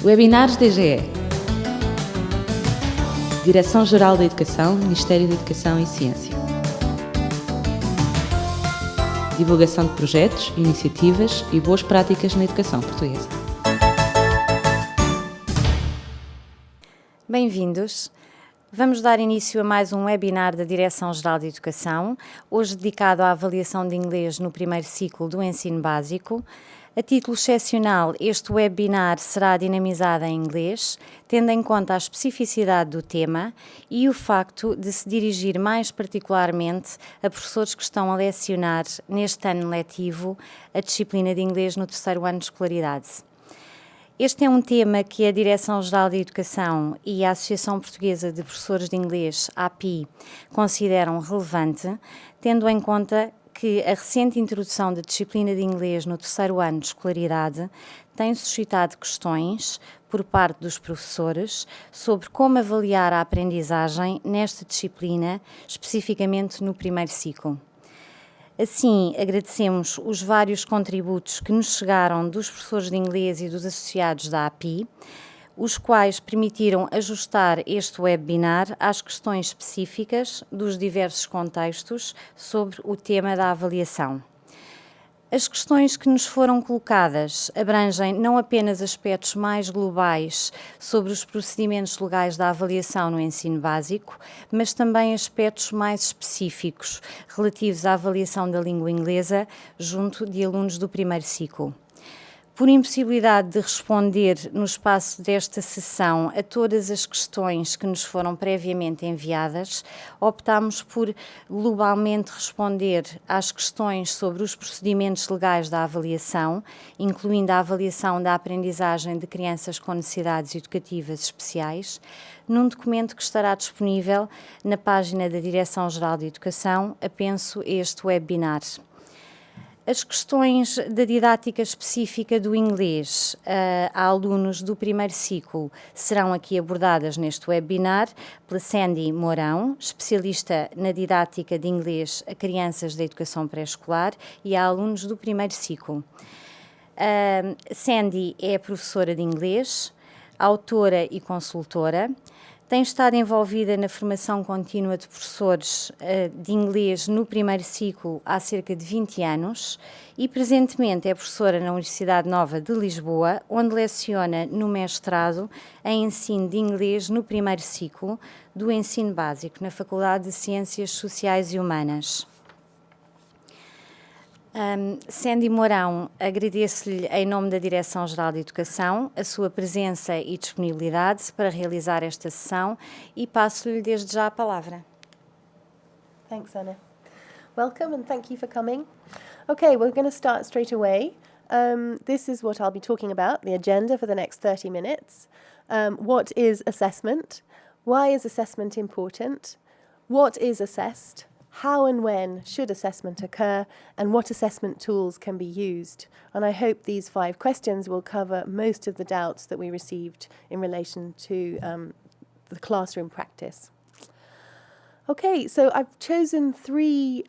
Webinars DGE. Direção-Geral da Educação, Ministério da Educação e Ciência. Divulgação de projetos, iniciativas e boas práticas na educação portuguesa. Bem-vindos. Vamos dar início a mais um webinar da Direção-Geral de Educação, hoje dedicado à avaliação de inglês no primeiro ciclo do ensino básico. A título excepcional, este webinar será dinamizado em inglês, tendo em conta a especificidade do tema e o facto de se dirigir mais particularmente a professores que estão a lecionar neste ano letivo a disciplina de inglês no terceiro ano de escolaridade. Este é um tema que a Direção-Geral de Educação e a Associação Portuguesa de Professores de Inglês, API, consideram relevante, tendo em conta que a recente introdução da disciplina de inglês no terceiro ano de escolaridade tem suscitado questões por parte dos professores sobre como avaliar a aprendizagem nesta disciplina, especificamente no primeiro ciclo. Assim, agradecemos os vários contributos que nos chegaram dos professores de inglês e dos associados da API, os quais permitiram ajustar este webinar às questões específicas dos diversos contextos sobre o tema da avaliação. As questões que nos foram colocadas abrangem não apenas aspectos mais globais sobre os procedimentos legais da avaliação no ensino básico, mas também aspectos mais específicos relativos à avaliação da língua inglesa junto de alunos do primeiro ciclo. Por impossibilidade de responder no espaço desta sessão a todas as questões que nos foram previamente enviadas, optámos por globalmente responder às questões sobre os procedimentos legais da avaliação, incluindo a avaliação da aprendizagem de crianças com necessidades educativas especiais, num documento que estará disponível na página da Direção-Geral de Educação, apenso este webinar. As questões da didática específica do inglês a alunos do primeiro ciclo serão aqui abordadas neste webinar pela Sandy Mourão, especialista na didática de inglês a crianças da educação pré-escolar e a alunos do primeiro ciclo. Sandy é professora de inglês, autora e consultora. Tem estado envolvida na formação contínua de professores de inglês no primeiro ciclo há cerca de 20 anos e presentemente é professora na Universidade Nova de Lisboa, onde leciona no mestrado em ensino de inglês no primeiro ciclo do ensino básico na Faculdade de Ciências Sociais e Humanas. Sandy Mourão, agradeço-lhe em nome da Direção-Geral de Educação a sua presença e disponibilidade para realizar esta sessão e passo-lhe desde já a palavra. Thanks, Anna. Welcome and thank you for coming. Okay, we're going to start straight away. This is what I'll be talking about, the agenda for the next 30 minutes. What is assessment? Why is assessment important? What is assessed? How and when should assessment occur, and what assessment tools can be used? And I hope these 5 questions will cover most of the doubts that we received in relation to the classroom practice. Okay, so I've chosen 3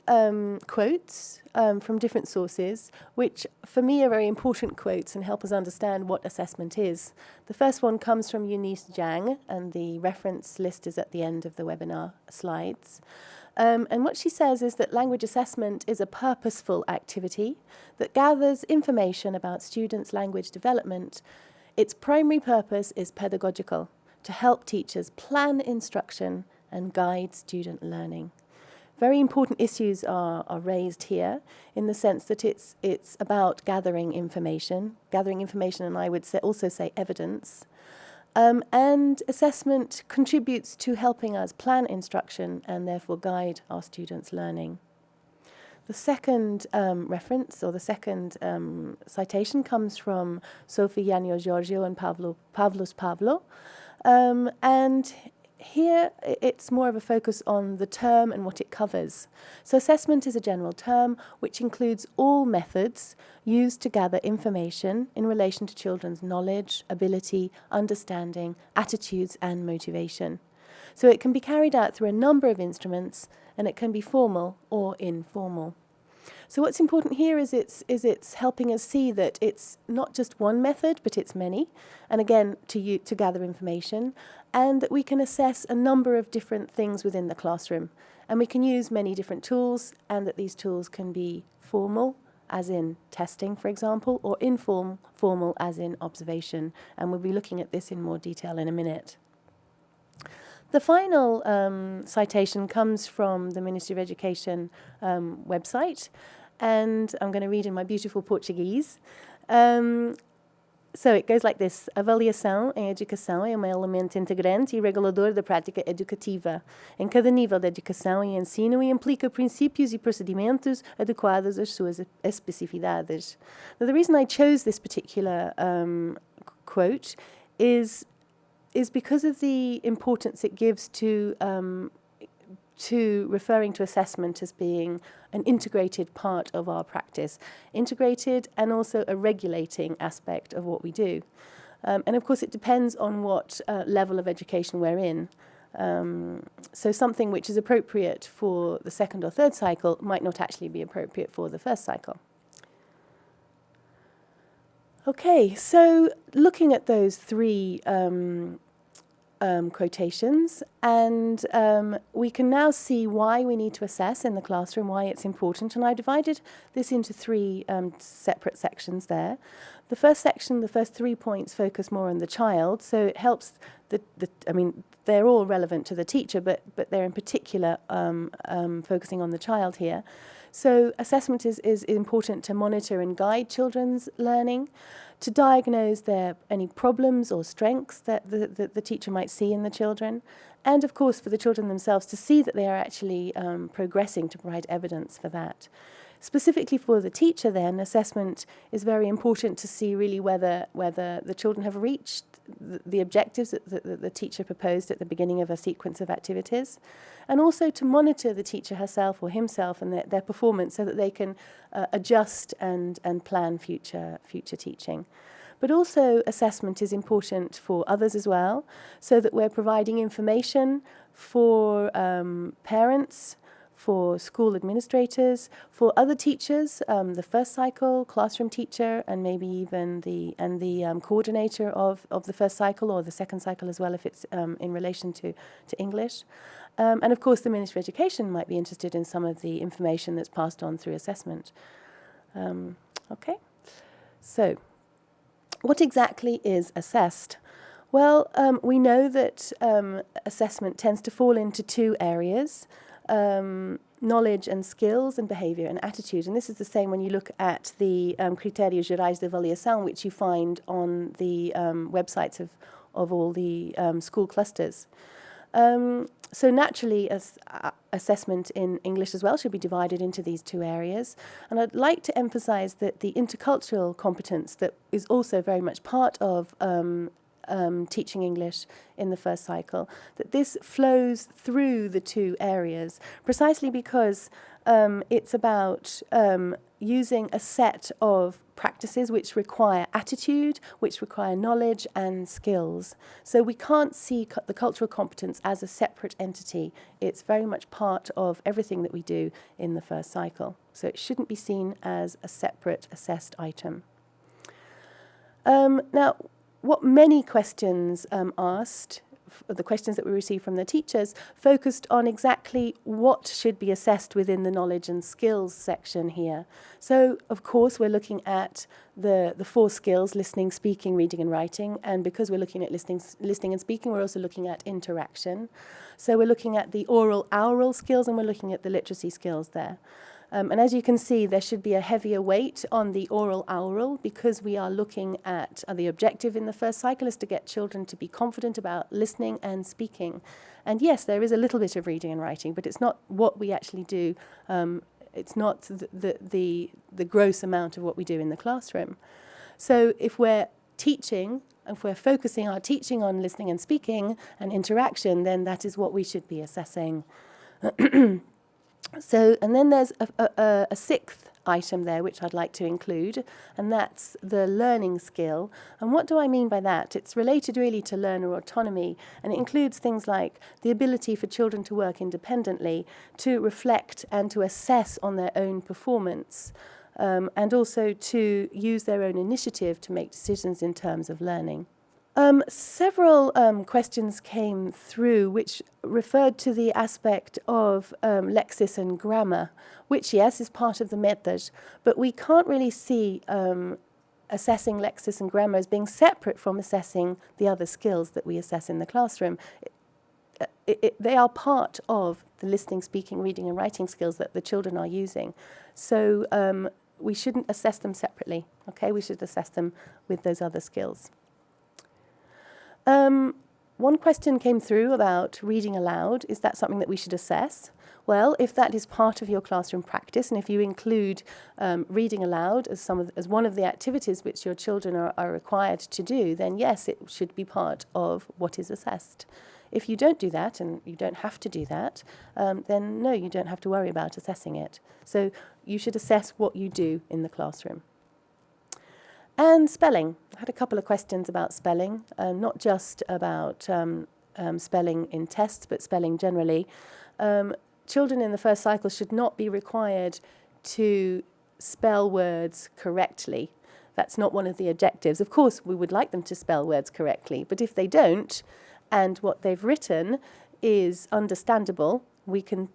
quotes from different sources, which for me are very important quotes and help us understand what assessment is. The first one comes from Eunice Zhang, and the reference list is at the end of the webinar slides. And what she says is that language assessment is a purposeful activity that gathers information about students' language development. Its primary purpose is pedagogical, to help teachers plan instruction and guide student learning. Very important issues are raised here in the sense that it's about gathering information, and I would also say evidence. And assessment contributes to helping us plan instruction and therefore guide our students' learning. The second reference, or the second citation, comes from Sophie Yanio-Giorgio and Pavlos Pavlo. And here it's more of a focus on the term and what it covers. So assessment is a general term which includes all methods used to gather information in relation to children's knowledge, ability, understanding, attitudes and motivation. So it can be carried out through a number of instruments, and it can be formal or informal. So what's important here is it's helping us see that it's not just one method, but it's many, and again, to gather information, and that we can assess a number of different things within the classroom. And we can use many different tools, and that these tools can be formal, as in testing, for example, or informal, as in observation. And we'll be looking at this in more detail in a minute. The final citation comes from the Ministry of Education website, and I'm going to read in my beautiful Portuguese. So it goes like this: Avaliação em educação é um elemento integrante e regulador da prática educativa em cada nível de educação e ensino e implica princípios e procedimentos adequados às suas especificidades. Now, the reason I chose this particular quote is because of the importance it gives to referring to assessment as being an integrated part of our practice, integrated and also a regulating aspect of what we do. And of course it depends on what level of education we're in. So something which is appropriate for the second or third cycle might not actually be appropriate for the first cycle. Okay, so looking at those three quotations, and we can now see why we need to assess in the classroom, why it's important. And I divided this into three separate sections there. The first section, the first 3 points, focus more on the child, so it helps I mean, they're all relevant to the teacher, but they're in particular focusing on the child here. So assessment is important to monitor and guide children's learning, to diagnose any problems or strengths that the teacher might see in the children, and of course for the children themselves to see that they are actually progressing, to provide evidence for that. Specifically for the teacher then, assessment is very important to see really whether the children have reached the objectives that the teacher proposed at the beginning of a sequence of activities, and also to monitor the teacher herself or himself and their performance so that they can adjust and plan future teaching. But also assessment is important for others as well, so that we're providing information for parents, for school administrators, for other teachers, the first cycle classroom teacher, and maybe even the coordinator of the first cycle or the second cycle as well, if it's in relation to English. And of course, the Ministry of Education might be interested in some of the information that's passed on through assessment. Okay, so what exactly is assessed? Well, we know that assessment tends to fall into two areas. Knowledge and skills and behaviour and attitude. And this is the same when you look at the Critérios Gerais de Avaliação, which you find on the websites of all the school clusters. So naturally, assessment in English as well should be divided into these two areas. And I'd like to emphasise that the intercultural competence that is also very much part of teaching English in the first cycle, that this flows through the two areas, precisely because it's about using a set of practices which require attitude, which require knowledge and skills. So we can't see the cultural competence as a separate entity. It's very much part of everything that we do in the first cycle. So it shouldn't be seen as a separate assessed item. Now, what many questions asked, the questions that we received from the teachers, focused on exactly what should be assessed within the knowledge and skills section here. So, of course, we're looking at the 4 skills: listening, speaking, reading and writing. And because we're looking at listening and speaking, we're also looking at interaction. So we're looking at the oral skills, and we're looking at the literacy skills there. And as you can see, there should be a heavier weight on the oral, because we are looking at the objective in the first cycle is to get children to be confident about listening and speaking. And yes, there is a little bit of reading and writing, but it's not what we actually do. It's not the gross amount of what we do in the classroom. So if we're teaching, if we're focusing our teaching on listening and speaking and interaction, then that is what we should be assessing. So, and then there's a 6th item there which I'd like to include, and that's the learning skill. And what do I mean by that? It's related really to learner autonomy, and it includes things like the ability for children to work independently, to reflect and to assess on their own performance, and also to use their own initiative to make decisions in terms of learning. Several questions came through which referred to the aspect of lexis and grammar, which, yes, is part of the method, but we can't really see assessing lexis and grammar as being separate from assessing the other skills that we assess in the classroom. They are part of the listening, speaking, reading and writing skills that the children are using. So we shouldn't assess them separately, okay? We should assess them with those other skills. One question came through about reading aloud. Is that something that we should assess? Well, if that is part of your classroom practice, and if you include reading aloud as one of the activities which your children are required to do, then yes, it should be part of what is assessed. If you don't do that, and you don't have to do that, then no, you don't have to worry about assessing it. So you should assess what you do in the classroom. And spelling. I had a couple of questions about spelling, not just about spelling in tests, but spelling generally. Children in the first cycle should not be required to spell words correctly. That's not one of the objectives. Of course, we would like them to spell words correctly, but if they don't, and what they've written is understandable, we can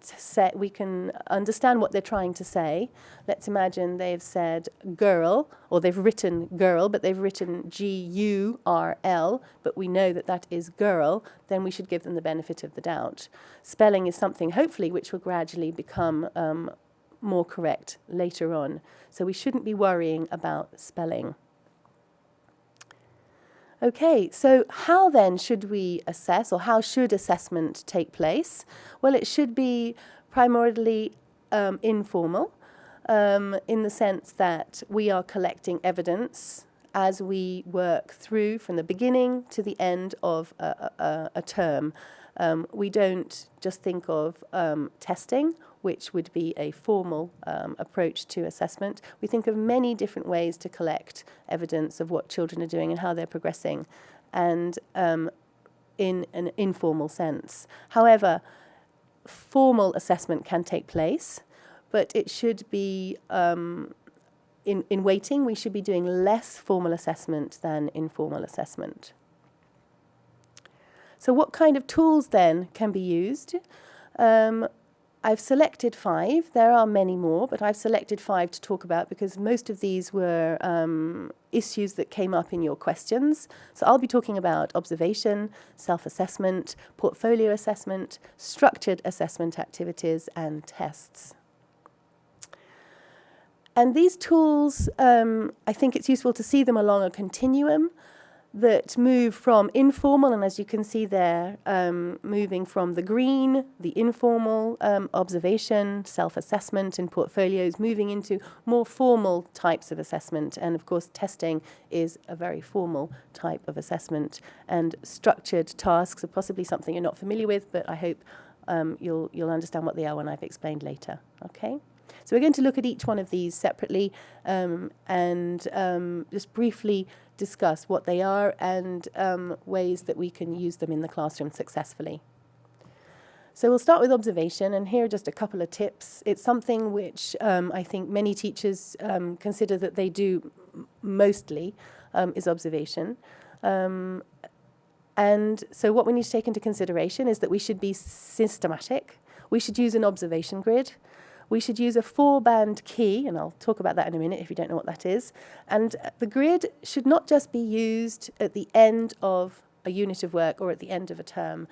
understand what they're trying to say. Let's imagine they've said girl, or they've written girl, but they've written G-U-R-L, but we know that that is girl, then we should give them the benefit of the doubt. Spelling is something, hopefully, which will gradually become more correct later on. So we shouldn't be worrying about spelling. Okay, so how then should we assess, or how should assessment take place? Well, it should be primarily informal, in the sense that we are collecting evidence as we work through from the beginning to the end of a term. We don't just think of testing, which would be a formal approach to assessment. We think of many different ways to collect evidence of what children are doing and how they're progressing, and in an informal sense. However, formal assessment can take place, but it should be, in weighting, we should be doing less formal assessment than informal assessment. So what kind of tools then can be used? I've selected 5. There are many more, but I've selected 5 to talk about because most of these were issues that came up in your questions. So I'll be talking about observation, self-assessment, portfolio assessment, structured assessment activities, and tests. And these tools, I think it's useful to see them along a continuum that move from informal, and as you can see there, moving from the green, the informal observation, self-assessment and portfolios, moving into more formal types of assessment. And of course, testing is a very formal type of assessment. And structured tasks are possibly something you're not familiar with, but I hope you'll understand what they are when I've explained later. Okay? So we're going to look at each one of these separately and just briefly discuss what they are and ways that we can use them in the classroom successfully. So we'll start with observation, and here are just a couple of tips. It's something which I think many teachers consider that they do mostly, is observation. And so what we need to take into consideration is that we should be systematic. We should use an observation grid. We should use a 4-band key, and I'll talk about that in a minute if you don't know what that is. And the grid should not just be used at the end of a unit of work or at the end of a term.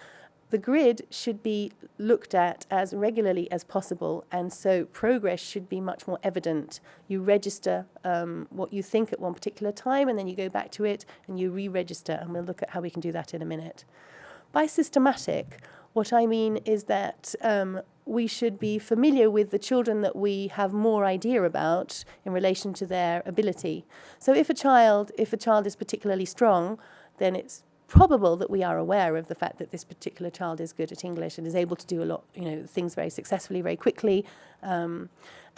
The grid should be looked at as regularly as possible, and so progress should be much more evident. You register what you think at one particular time, and then you go back to it and you re-register, and we'll look at how we can do that in a minute. By systematic, what I mean is that we should be familiar with the children that we have more idea about in relation to their ability. So if a child is particularly strong, then it's probable that we are aware of the fact that this particular child is good at English and is able to do a lot, things very successfully, very quickly.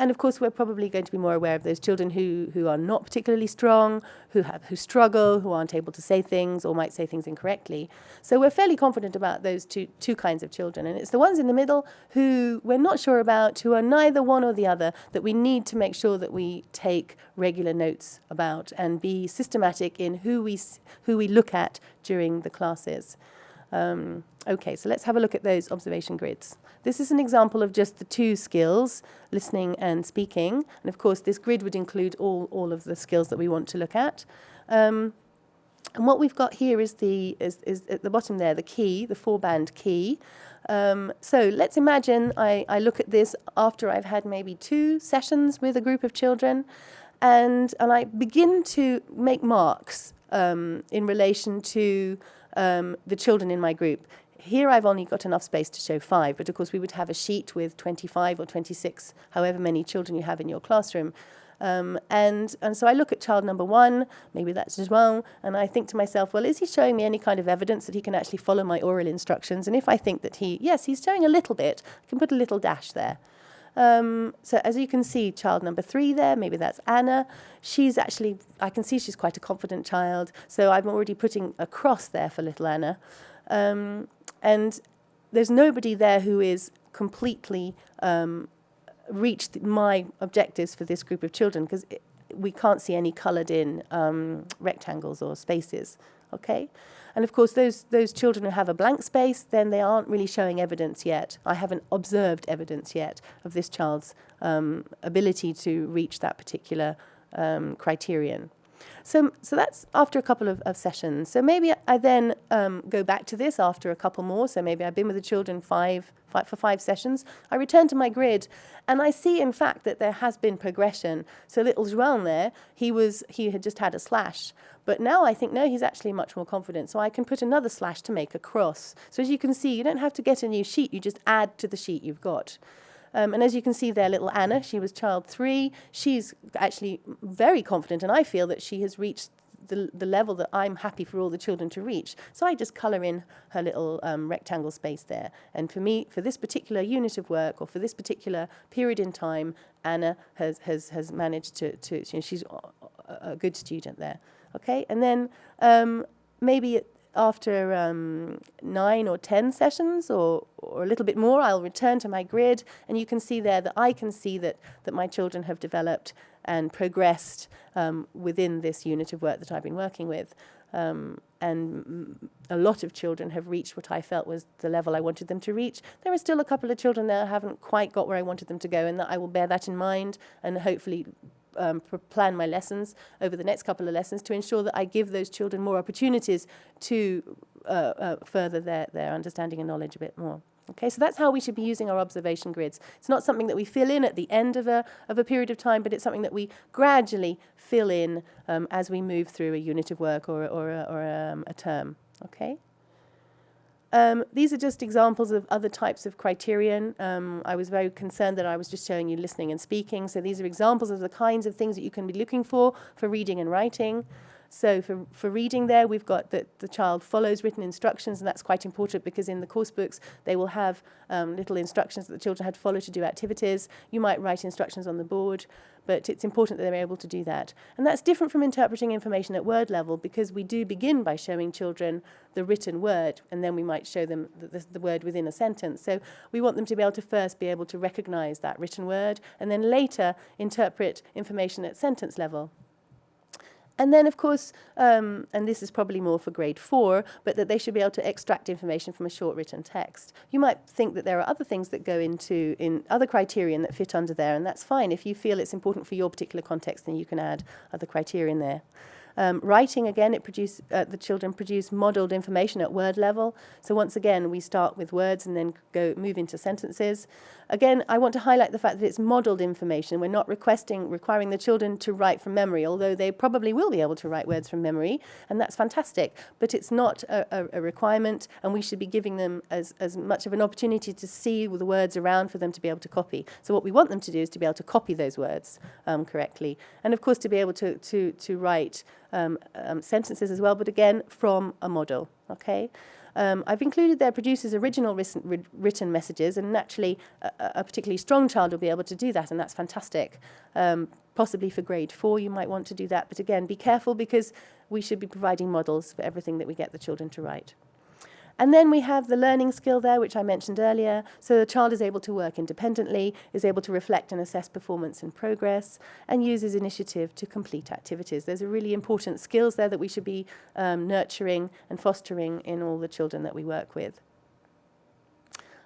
And of course, we're probably going to be more aware of those children who are not particularly strong, who struggle, who aren't able to say things or might say things incorrectly. So we're fairly confident about those two kinds of children. And it's the ones in the middle who we're not sure about, who are neither one or the other, that we need to make sure that we take regular notes about and be systematic in who we look at during the classes. Okay, so let's have a look at those observation grids. This is an example of just the two skills, listening and speaking. And of course, this grid would include all of the skills that we want to look at. And what we've got here is at the bottom there, the key, the 4-band key. So let's imagine I look at this after I've had maybe 2 sessions with a group of children, and I begin to make marks in relation to the children in my group. Here I've only got enough space to show 5, but of course we would have a sheet with 25 or 26, however many children you have in your classroom. And so I look at child number 1, maybe that's João, and I think to myself, well, is he showing me any kind of evidence that he can actually follow my oral instructions? And if I think that yes, he's showing a little bit, I can put a little dash there. So as you can see, child number 3 there, maybe that's Anna. I can see she's quite a confident child, so I'm already putting a cross there for little Anna. And there's nobody there who is completely reached my objectives for this group of children, because we can't see any coloured in rectangles or spaces, okay? And of course, those children who have a blank space, then they aren't really showing evidence yet. I haven't observed evidence yet of this child's ability to reach that particular criterion. So that's after a couple of sessions. So maybe I then go back to this after a couple more. So maybe I've been with the children for 5 sessions. I return to my grid, and I see, in fact, that there has been progression. So little João there, he had just had a slash. But now I think, no, he's actually much more confident. So I can put another slash to make a cross. So as you can see, you don't have to get a new sheet. You just add to the sheet you've got. And as you can see there, little Anna, she was child 3. She's actually very confident, and I feel that she has reached the level that I'm happy for all the children to reach. So I just colour in her little rectangle space there. And for me, for this particular unit of work, or for this particular period in time, Anna has managed to she's a good student there. Okay, and then maybe after 9 or 10 sessions or a little bit more, I'll return to my grid, and you can see there that I can see that my children have developed and progressed within this unit of work that I've been working with. And a lot of children have reached what I felt was the level I wanted them to reach. There are still a couple of children there who haven't quite got where I wanted them to go, and that I will bear that in mind and hopefully plan my lessons over the next couple of lessons to ensure that I give those children more opportunities to further their understanding and knowledge a bit more. Okay, so that's how we should be using our observation grids. It's not something that we fill in at the end of a period of time, but it's something that we gradually fill in as we move through a unit of work or a term. Okay. These are just examples of other types of criterion. I was very concerned that I was just showing you listening and speaking. So these are examples of the kinds of things that you can be looking for reading and writing. So for reading there, we've got that the child follows written instructions, and that's quite important because in the course books, they will have little instructions that the children had to follow to do activities. You might write instructions on the board, but it's important that they're able to do that. And that's different from interpreting information at word level, because we do begin by showing children the written word, and then we might show them the word within a sentence. So we want them to be able to first be able to recognize that written word, and then later interpret information at sentence level. And then, of course, and this is probably more for grade 4, but that they should be able to extract information from a short written text. You might think that there are other things that go in other criterion that fit under there, and that's fine. If you feel it's important for your particular context, then you can add other criterion there. Writing, again, the children produce modelled information at word level. So once again, we start with words and then move into sentences. Again, I want to highlight the fact that it's modelled information. We're not requiring the children to write from memory, although they probably will be able to write words from memory, and that's fantastic. But it's not a requirement, and we should be giving them as much of an opportunity to see the words around for them to be able to copy. So what we want them to do is to be able to copy those words correctly. And of course, to be able to write sentences as well, but again, from a model, okay? I've included their producer's original written messages, and naturally a particularly strong child will be able to do that, and that's fantastic. Possibly for grade 4 you might want to do that, but again, be careful because we should be providing models for everything that we get the children to write. And then we have the learning skill there, which I mentioned earlier. So the child is able to work independently, is able to reflect and assess performance and progress, and uses initiative to complete activities. There's a really important skills there that we should be nurturing and fostering in all the children that we work with.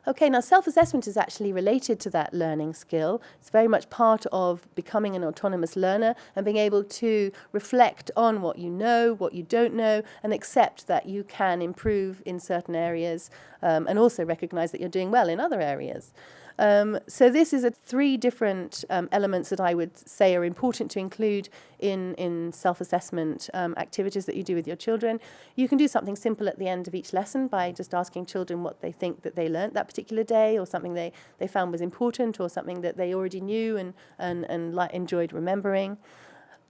Okay, now self-assessment is actually related to that learning skill. It's very much part of becoming an autonomous learner and being able to reflect on what you know, what you don't know, and accept that you can improve in certain areas, and also recognize that you're doing well in other areas. So this is 3 different elements that I would say are important to include in self-assessment activities that you do with your children. You can do something simple at the end of each lesson by just asking children what they think that they learnt that particular day, or something they found was important, or something that they already knew and enjoyed remembering.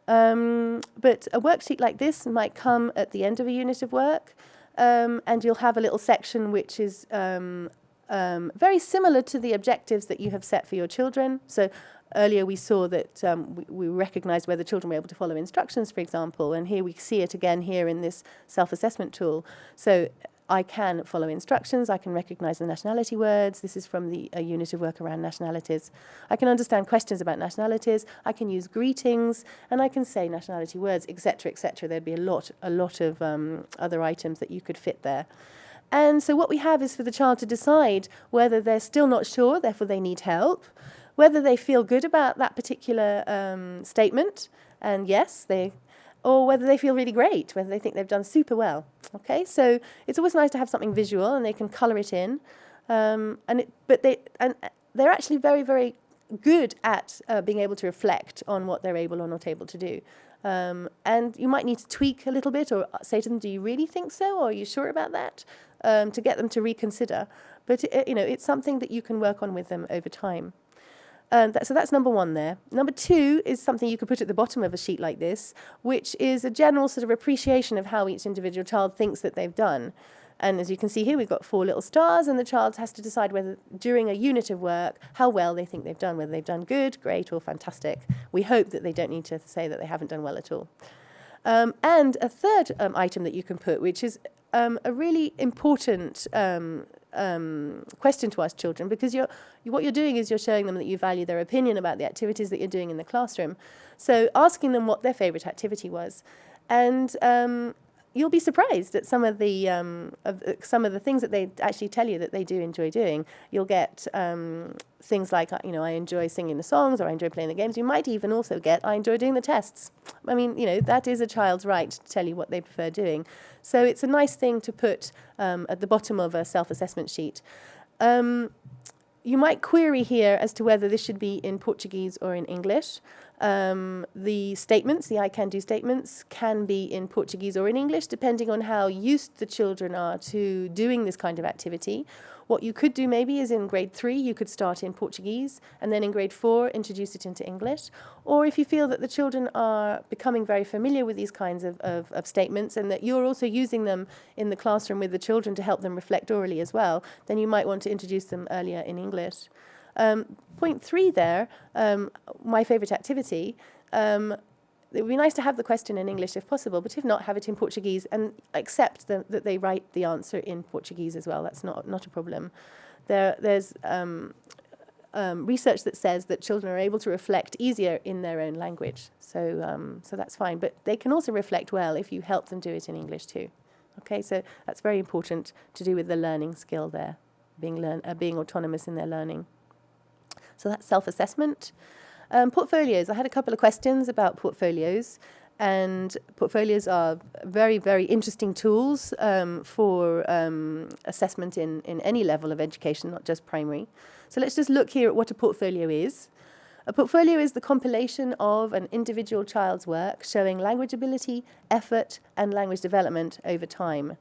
But a worksheet like this might come at the end of a unit of work, and you'll have a little section which is very similar to the objectives that you have set for your children. So earlier we saw that we recognized whether children were able to follow instructions, for example, and here we see it again here in this self-assessment tool. So I can follow instructions, I can recognize the nationality words. This is from a unit of work around nationalities. I can understand questions about nationalities, I can use greetings, and I can say nationality words, etc., etc. There'd be a lot of other items that you could fit there. And so what we have is for the child to decide whether they're still not sure, therefore they need help, whether they feel good about that particular statement, and yes, or whether they feel really great, whether they think they've done super well. Okay, so it's always nice to have something visual, and they can colour it in, but they're actually very, very good at being able to reflect on what they're able or not able to do. And you might need to tweak a little bit, or say to them, do you really think so, or are you sure about that, to get them to reconsider. But it's something that you can work on with them over time. So that's number 1 there. Number 2 is something you could put at the bottom of a sheet like this, which is a general sort of appreciation of how each individual child thinks that they've done. And as you can see here, we've got 4 little stars, and the child has to decide whether, during a unit of work, how well they think they've done, whether they've done good, great, or fantastic. We hope that they don't need to say that they haven't done well at all. And a third item that you can put, which is a really important question to ask children, because what you're doing is you're showing them that you value their opinion about the activities that you're doing in the classroom. So asking them what their favourite activity was, and you'll be surprised at some of the things that they actually tell you that they do enjoy doing. You'll get things like, I enjoy singing the songs, or I enjoy playing the games. You might even also get, I enjoy doing the tests. I mean, that is a child's right to tell you what they prefer doing. So it's a nice thing to put at the bottom of a self-assessment sheet. You might query here as to whether this should be in Portuguese or in English. The statements, the I can do statements, can be in Portuguese or in English, depending on how used the children are to doing this kind of activity. What you could do maybe is in grade 3, you could start in Portuguese, and then in grade 4, introduce it into English. Or if you feel that the children are becoming very familiar with these kinds of statements, and that you're also using them in the classroom with the children to help them reflect orally as well, then you might want to introduce them earlier in English. Point 3 there, my favourite activity, it would be nice to have the question in English if possible, but if not, have it in Portuguese, and accept that they write the answer in Portuguese as well. That's not a problem. There's research that says that children are able to reflect easier in their own language, so that's fine. But they can also reflect well if you help them do it in English too. Okay, so that's very important to do with the learning skill there, being autonomous in their learning. So that's self-assessment. Portfolios. I had a couple of questions about portfolios, and portfolios are very, very interesting tools for assessment in any level of education, not just primary. So let's just look here at what a portfolio is. A portfolio is the compilation of an individual child's work showing language ability, effort, and language development over time.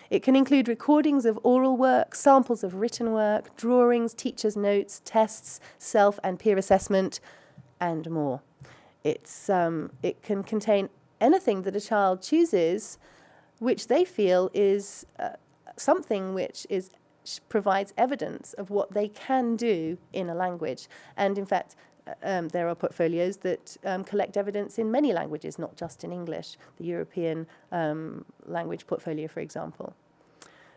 It can include recordings of oral work, samples of written work, drawings, teachers' notes, tests, self and peer assessment, and more. It can contain anything that a child chooses which they feel is something which provides evidence of what they can do in a language. And in fact, there are portfolios that collect evidence in many languages, not just in English, the European language portfolio, for example.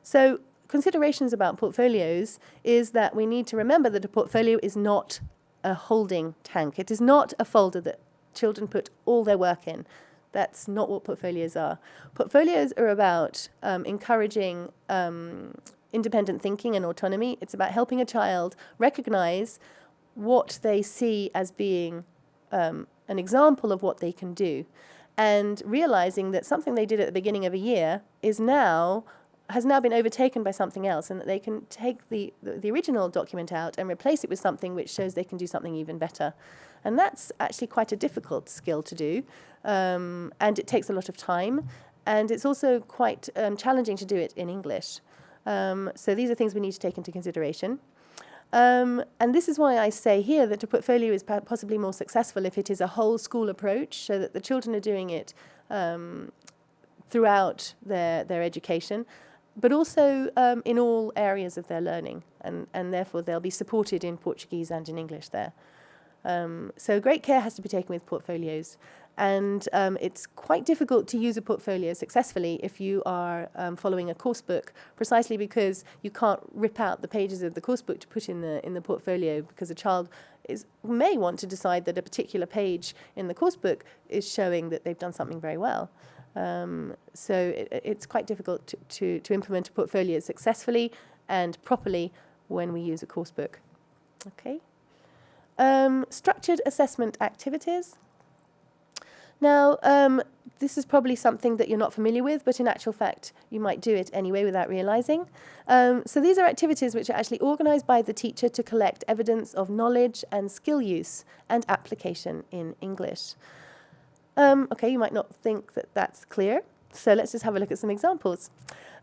So considerations about portfolios is that we need to remember that a portfolio is not a holding tank. It is not a folder that children put all their work in. That's not what portfolios are. Portfolios are about encouraging independent thinking and autonomy. It's about helping a child recognize what they see as being an example of what they can do, and realizing that something they did at the beginning of a year has now been overtaken by something else, and that they can take the original document out and replace it with something which shows they can do something even better. And that's actually quite a difficult skill to do, and it takes a lot of time, and it's also quite challenging to do it in English. So these are things we need to take into consideration. And this is why I say here that a portfolio is possibly more successful if it is a whole school approach, so that the children are doing it throughout their education, but also in all areas of their learning, and therefore they'll be supported in Portuguese and in English there. So great care has to be taken with portfolios, and it's quite difficult to use a portfolio successfully if you are following a course book, precisely because you can't rip out the pages of the course book to put in the portfolio, because a child may want to decide that a particular page in the course book is showing that they've done something very well. So it's quite difficult to implement a portfolio successfully and properly when we use a course book. Okay. Structured assessment activities. Now, this is probably something that you're not familiar with, but in actual fact, you might do it anyway without realizing. So these are activities which are actually organized by the teacher to collect evidence of knowledge and skill use and application in English. Okay, you might not think that that's clear, so let's just have a look at some examples.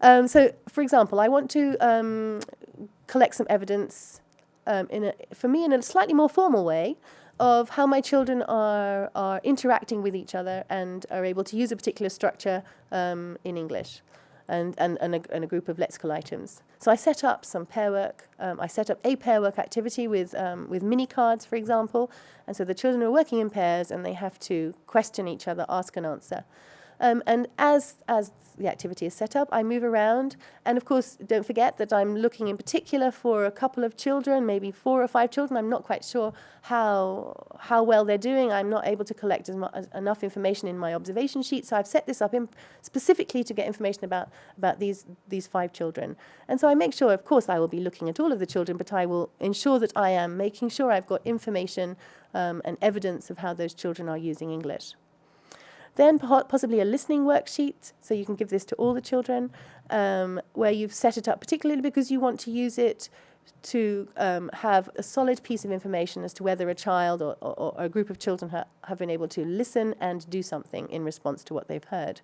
So, for example, I want to collect some evidence in a slightly more formal way of how my children are interacting with each other and are able to use a particular structure in English and a group of lexical items. So I set up some pair work. I set up a pair work activity with mini cards, for example, and so the children are working in pairs and they have to question each other, ask and answer. And as the activity is set up, I move around, and of course, don't forget that I'm looking in particular for a couple of children, maybe 4 or 5 children. I'm not quite sure how well they're doing. I'm not able to collect enough information in my observation sheet, so I've set this up specifically to get information about these 5 children. And so I make sure, of course, I will be looking at all of the children, but I will ensure that I am making sure I've got information and evidence of how those children are using English. Then possibly a listening worksheet, so you can give this to all the children, where you've set it up particularly because you want to use it to have a solid piece of information as to whether a child or a group of children have been able to listen and do something in response to what they've heard.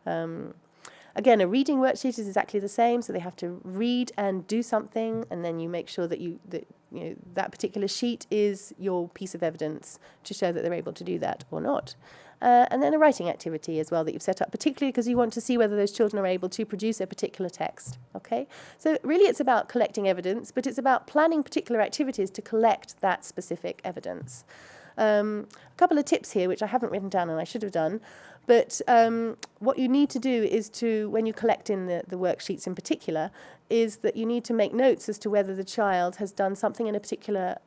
Again, a reading worksheet is exactly the same, so they have to read and do something, and then you make sure that that particular sheet is your piece of evidence to show that they're able to do that or not. And then a writing activity as well that you've set up, particularly because you want to see whether those children are able to produce a particular text. Okay, so really it's about collecting evidence, but it's about planning particular activities to collect that specific evidence. A couple of tips here, which I haven't written down and I should have done, but what you need to do is when you collect in the worksheets in particular, is that you need to make notes as to whether the child has done something in a particular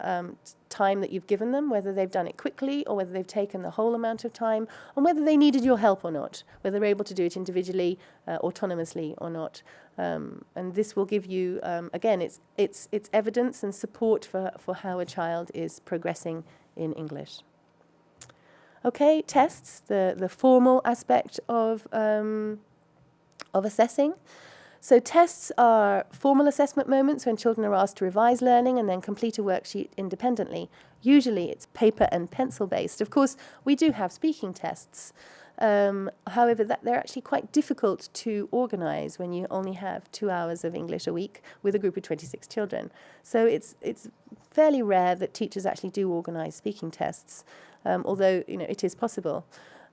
time that you've given them, whether they've done it quickly or whether they've taken the whole amount of time, and whether they needed your help or not, whether they're able to do it individually, autonomously or not. And this will give you, again, it's evidence and support for how a child is progressing in English. Okay, tests, the formal aspect of assessing. So tests are formal assessment moments when children are asked to revise learning and then complete a worksheet independently. Usually it's paper and pencil based. Of course, we do have speaking tests. However, they're actually quite difficult to organise when you only have 2 hours of English a week with a group of 26 children. So it's fairly rare that teachers actually do organise speaking tests, although it is possible.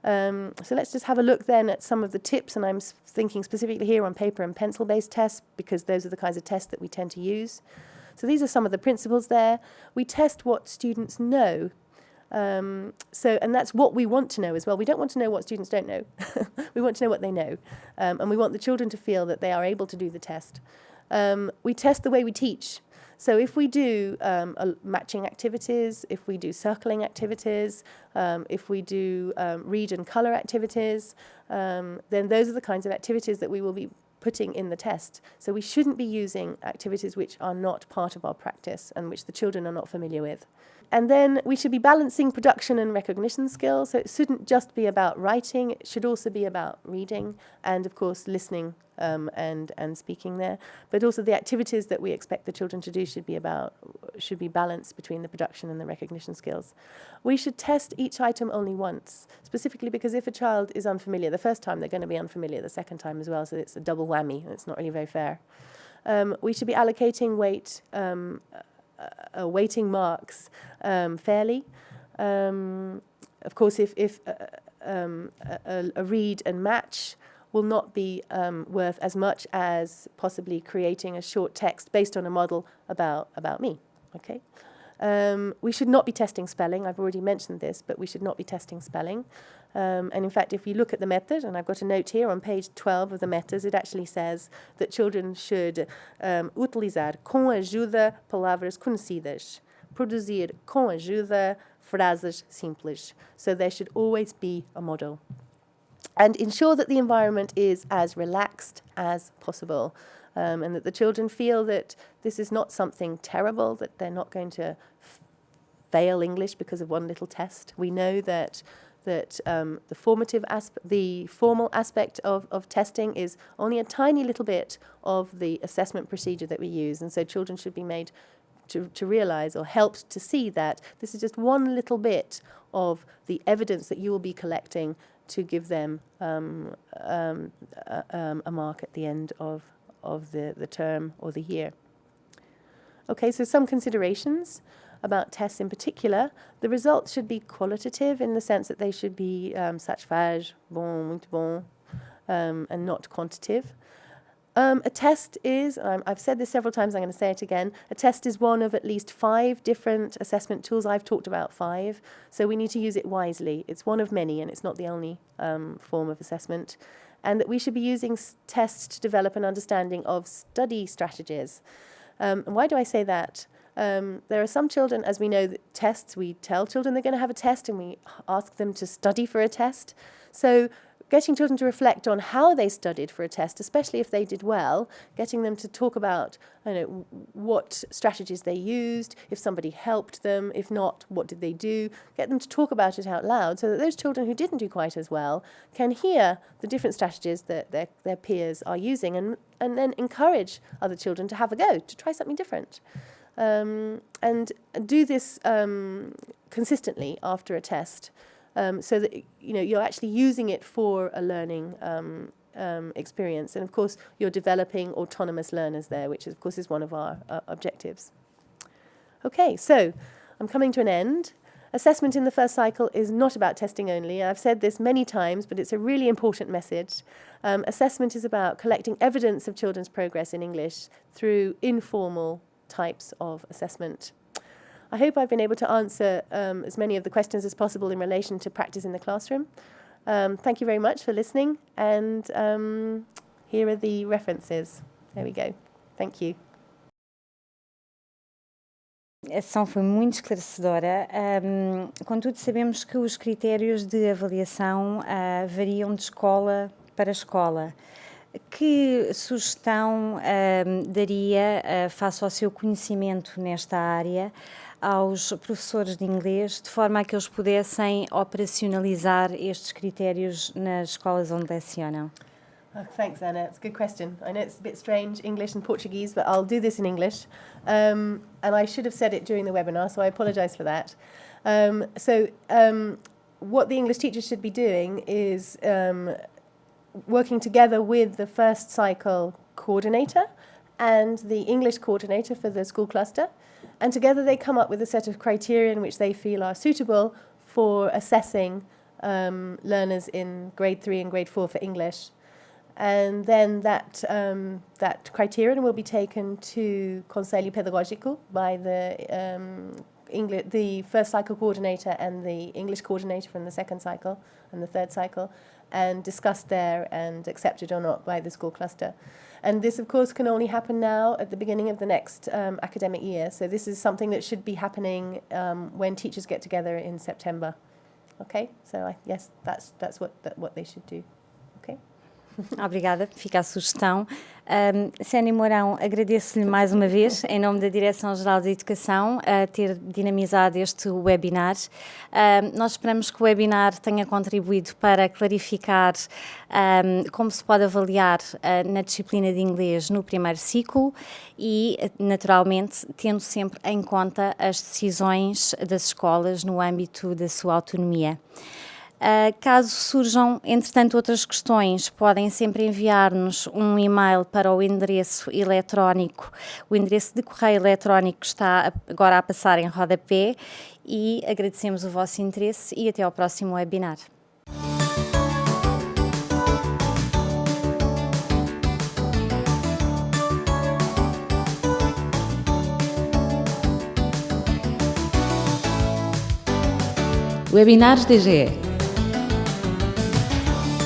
So let's just have a look then at some of the tips, and I'm thinking specifically here on paper and pencil-based tests, because those are the kinds of tests that we tend to use. So these are some of the principles there. We test what students know. And that's what we want to know as well. We don't want to know what students don't know. We want to know what they know. And we want the children to feel that they are able to do the test. We test the way we teach. So if we do matching activities, if we do circling activities, if we do read and colour activities, then those are the kinds of activities that we will be putting in the test. So we shouldn't be using activities which are not part of our practice and which the children are not familiar with. And then we should be balancing production and recognition skills. So it shouldn't just be about writing, it should also be about reading and, of course, listening and speaking there. But also the activities that we expect the children to do should be balanced between the production and the recognition skills. We should test each item only once, specifically because if a child is unfamiliar, the first time they're going to be unfamiliar the second time as well, so it's a double whammy, and it's not really very fair. We should be allocating weighting marks fairly. Of course, if a read and match will not be worth as much as possibly creating a short text based on a model about me. Okay. We should not be testing spelling. I've already mentioned this, but we should not be testing spelling. And in fact, if you look at the method, and I've got a note here on page 12 of the methods, it actually says that children should utilizar com ajuda palavras conhecidas, produzir com ajuda frases simples. So there should always be a model. And ensure that the environment is as relaxed as possible, and that the children feel that this is not something terrible, that they're not going to fail English because of one little test. We know that the formal aspect of testing is only a tiny little bit of the assessment procedure that we use, and so children should be made to realise or helped to see that this is just one little bit of the evidence that you will be collecting to give them a mark at the end of the term or the year. Okay, so some considerations about tests in particular. The results should be qualitative in the sense that they should be satisfaz, bon, muito bon, and not quantitative. A test is, I've said this several times, I'm going to say it again, a test is one of at least 5 different assessment tools. I've talked about 5, so we need to use it wisely. It's one of many, and it's not the only form of assessment. And that we should be using tests to develop an understanding of study strategies. And why do I say that? There are some children, as we know, that tests, we tell children they're going to have a test and we ask them to study for a test. So getting children to reflect on how they studied for a test, especially if they did well, getting them to talk about what strategies they used, if somebody helped them, if not, what did they do, get them to talk about it out loud so that those children who didn't do quite as well can hear the different strategies that their peers are using and then encourage other children to have a go, to try something different. And do this consistently after a test. So that you're actually using it for a learning experience, and of course you're developing autonomous learners there, which of course is one of our objectives. Okay, so I'm coming to an end. Assessment in the first cycle is not about testing only. I've said this many times, but it's a really important message. Assessment is about collecting evidence of children's progress in English through informal types of assessment. I hope I've been able to answer as many of the questions as possible in relation to practice in the classroom. Thank you very much for listening, and here are the references. There we go. Thank you. A sessão foi muito esclarecedora. Contudo, sabemos que os critérios de avaliação variam de escola para escola. Que sugestão daria, face ao seu conhecimento nesta área, aos professores de inglês, de forma a que eles pudessem operacionalizar estes critérios nas escolas onde lecionam? Oh, thanks, Anna. It's a good question. I know it's a bit strange, English and Portuguese, but I'll do this in English. And I should have said it during the webinar, so I apologise for that. What the English teachers should be doing is working together with the first cycle coordinator and the English coordinator for the school cluster. And together they come up with a set of criteria in which they feel are suitable for assessing learners in grade 3 and grade 4 for English. And then that criterion will be taken to Conselho Pedagógico by the first cycle coordinator and the English coordinator from the second cycle and the third cycle, and discussed there and accepted or not by the school cluster. And this, of course, can only happen now at the beginning of the next academic year. So this is something that should be happening when teachers get together in September. Okay, so yes, that's what they should do. Okay. Obrigada, fica a sugestão. Sénia Mourão, agradeço-lhe mais uma vez, em nome da Direção-Geral da Educação, a ter dinamizado este webinar. Nós esperamos que o webinar tenha contribuído para clarificar como se pode avaliar na disciplina de inglês no primeiro ciclo e, naturalmente, tendo sempre em conta as decisões das escolas no âmbito da sua autonomia. Caso surjam, entretanto, outras questões, podem sempre enviar-nos um e-mail para o endereço eletrónico. O endereço de correio eletrónico está agora a passar em rodapé e agradecemos o vosso interesse e até ao próximo webinar. Webinars DGE.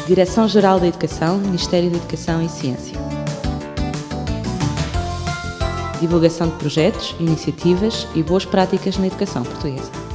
Direção-Geral da Educação, Ministério da Educação e Ciência. Divulgação de projetos, iniciativas e boas práticas na educação portuguesa.